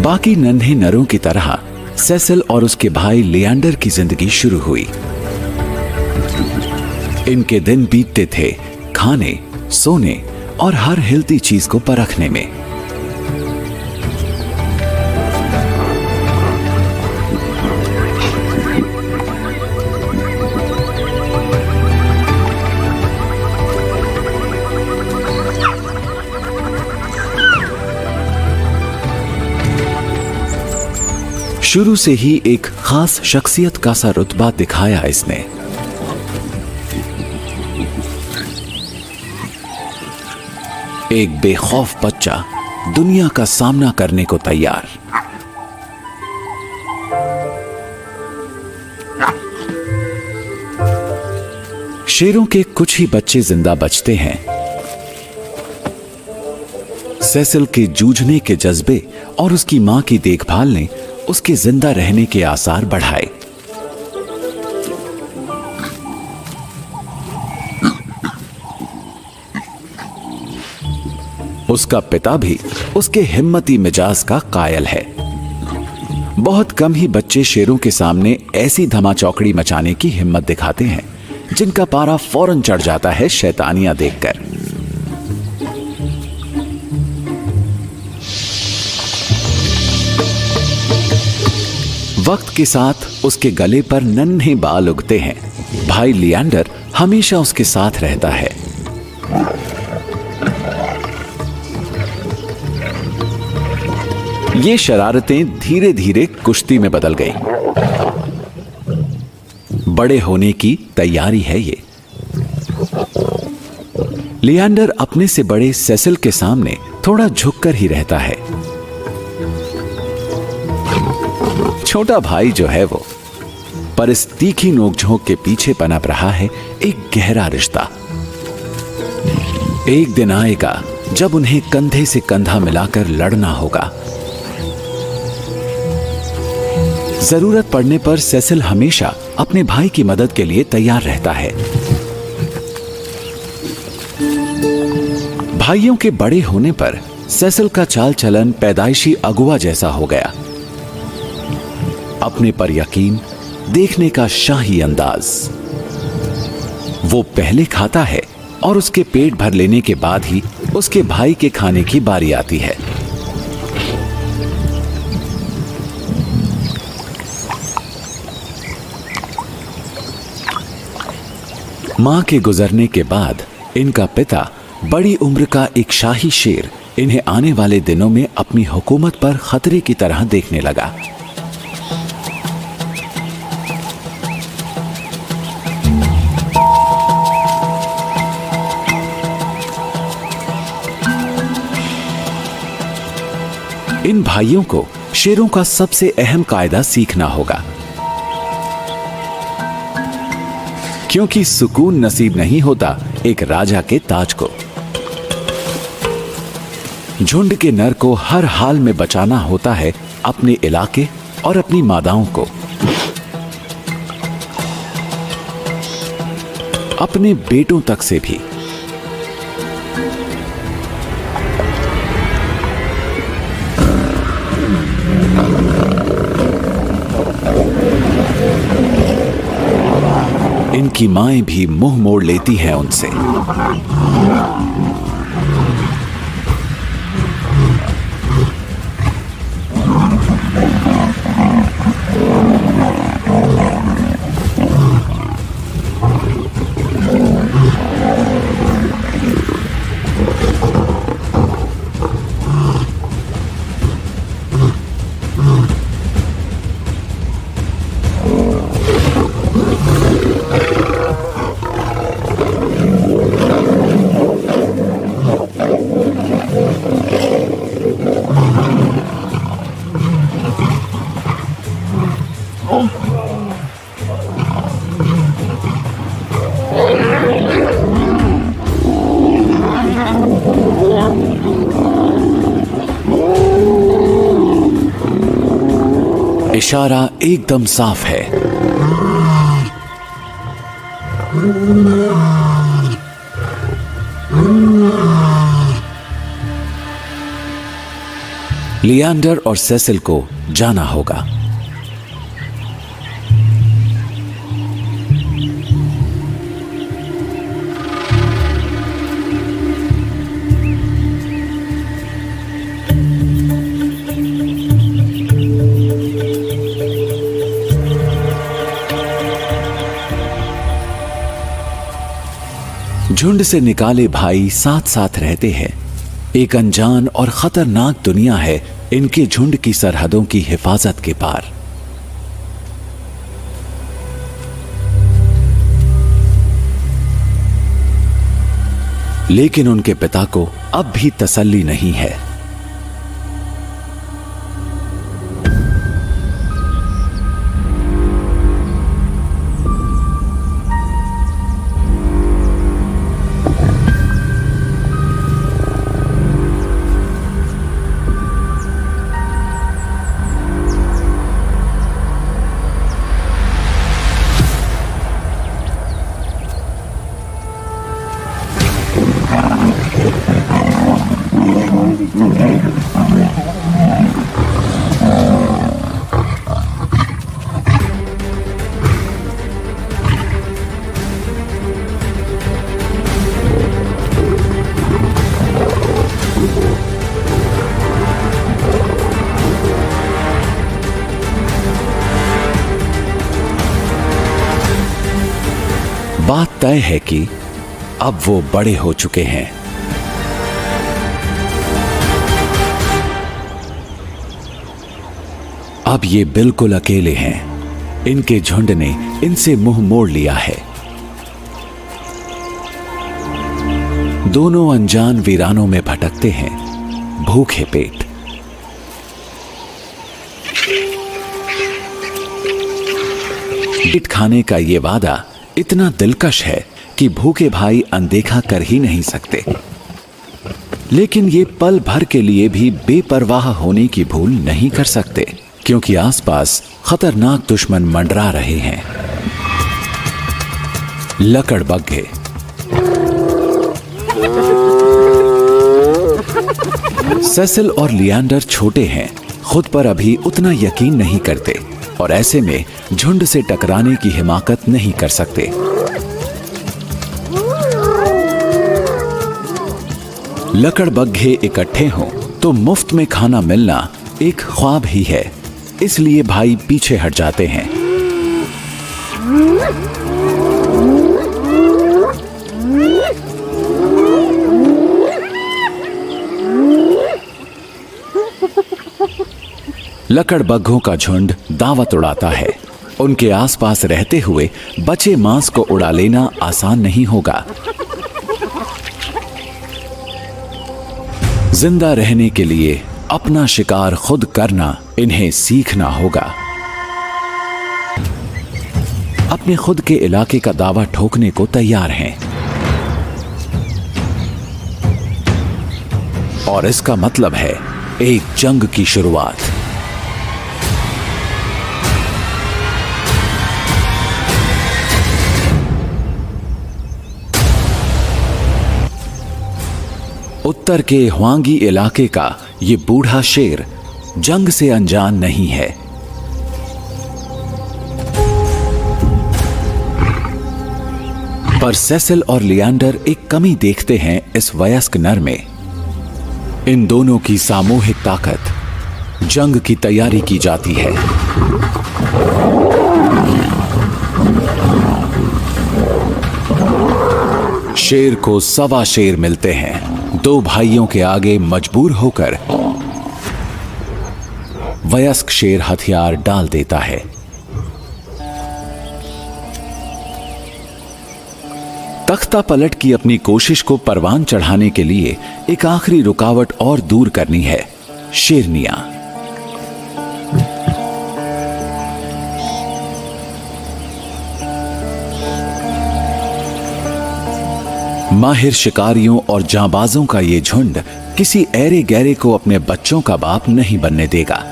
बाकी नन्हे नरों की तरह सेसिल और उसके भाई लिएंडर की जिंदगी शुरू हुई। इनके दिन बीतते थे खाने, सोने और हर हिलती चीज को परखने में। शुरू से ही एक खास शख्सियत का सा रुतबा दिखाया इसने। एक बेखौफ बच्चा दुनिया का सामना करने को तैयार। शेरों के कुछ ही बच्चे जिंदा बचते हैं। सेसिल के जूझने के जज्बे और उसकी मां की देखभाल ने उसके जिंदा रहने के आसार बढ़ाए। उसका पिता भी उसके हिम्मती मिजाज का कायल है। बहुत कम ही बच्चे शेरों के सामने ऐसी धमाचौकड़ी मचाने की हिम्मत दिखाते हैं जिनका पारा फौरन चढ़ जाता है शैतानियां देखकर। वक्त के साथ उसके गले पर नन्हे बाल उगते हैं। भाई लिएंडर हमेशा उसके साथ रहता है। ये शरारतें धीरे धीरे कुश्ती में बदल गई। बड़े होने की तैयारी है ये। लिएंडर अपने से बड़े सेसिल के सामने थोड़ा झुककर ही रहता है। छोटा भाई जो है वो, पर इस तीखी नोकझोंक के पीछे पनप रहा है एक गहरा रिश्ता। एक दिन आएगा जब उन्हें कंधे से कंधा मिलाकर लड़ना होगा। जरूरत पड़ने पर सेसिल हमेशा अपने भाई की मदद के लिए तैयार रहता है। भाइयों के बड़े होने पर सेसिल का चाल चलन पैदाइशी अगुआ जैसा हो गया। अपने पर यकीन, देखने का शाही अंदाज। वो पहले खाता है और उसके पेट भर लेने के बाद ही उसके भाई के खाने की बारी आती है। मां के गुजरने के बाद इनका पिता, बड़ी उम्र का एक शाही शेर, इन्हें आने वाले दिनों में अपनी हुकूमत पर खतरे की तरह देखने लगा। इन भाइयों को शेरों का सबसे अहम कायदा सीखना होगा, क्योंकि सुकून नसीब नहीं होता एक राजा के ताज को। झुंड के नर को हर हाल में बचाना होता है अपने इलाके और अपनी मादाओं को। अपने बेटों तक से भी। इनकी माएं भी मुंह मोड़ लेती हैं उनसे। इशारा एकदम साफ है। लियांडर और सेसिल को जाना होगा। झुंड से निकाले भाई साथ साथ रहते हैं। एक अनजान और खतरनाक दुनिया है इनके झुंड की सरहदों की हिफाजत के पार। लेकिन उनके पिता को अब भी तसल्ली नहीं है। बात तय है कि अब वो बड़े हो चुके हैं। अब ये बिल्कुल अकेले हैं। इनके झुंड ने इनसे मुंह मोड़ लिया है। दोनों अनजान वीरानों में भटकते हैं, भूखे पेट। पेट खाने का ये वादा इतना दिलकश है कि भूखे भाई अनदेखा कर ही नहीं सकते। लेकिन ये पल भर के लिए भी बेपरवाह होने की भूल नहीं कर सकते, क्योंकि आसपास खतरनाक दुश्मन मंडरा रहे हैं। लकड़बग्घे। सेसिल और लियांडर छोटे हैं, खुद पर अभी उतना यकीन नहीं करते और ऐसे में झुंड से टकराने की हिमाकत नहीं कर सकते। लकड़बग्घे इकट्ठे हों तो मुफ्त में खाना मिलना एक ख्वाब ही है, इसलिए भाई पीछे हट जाते हैं। लकड़बग्घों का झुंड दावत उड़ाता है। उनके आसपास रहते हुए बचे मांस को उड़ा लेना आसान नहीं होगा। जिंदा रहने के लिए अपना शिकार खुद करना इन्हें सीखना होगा। अपने खुद के इलाके का दावा ठोकने को तैयार हैं। और इसका मतलब है एक जंग की शुरुआत। उत्तर के ह्वांगी इलाके का ये बूढ़ा शेर जंग से अनजान नहीं है। पर सेसिल और लियांडर एक कमी देखते हैं इस वयस्क नर में। इन दोनों की सामूहिक ताकत। जंग की तैयारी की जाती है। शेर को सवा शेर मिलते हैं। दो भाइयों के आगे मजबूर होकर वयस्क शेर हथियार डाल देता है। तख्ता पलट की अपनी कोशिश को परवान चढ़ाने के लिए एक आखिरी रुकावट और दूर करनी है, शेरनियां। माहिर शिकारियों और जांबाजों का ये झुंड किसी ऐरे गैरे को अपने बच्चों का बाप नहीं बनने देगा।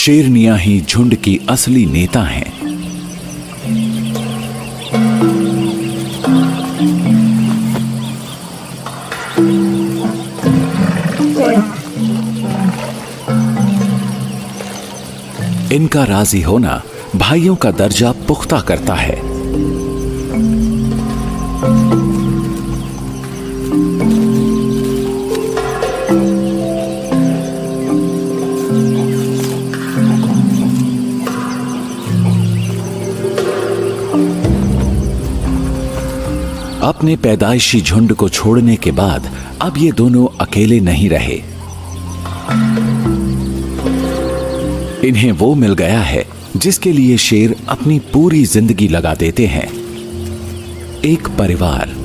शेरनियां ही झुंड की असली नेता हैं। इनका राजी होना भाइयों का दर्जा पुख्ता करता है। अपने पैदाइशी झुंड को छोड़ने के बाद अब ये दोनों अकेले नहीं रहे। इन्हें वो मिल गया है जिसके लिए शेर अपनी पूरी जिंदगी लगा देते हैं, एक परिवार।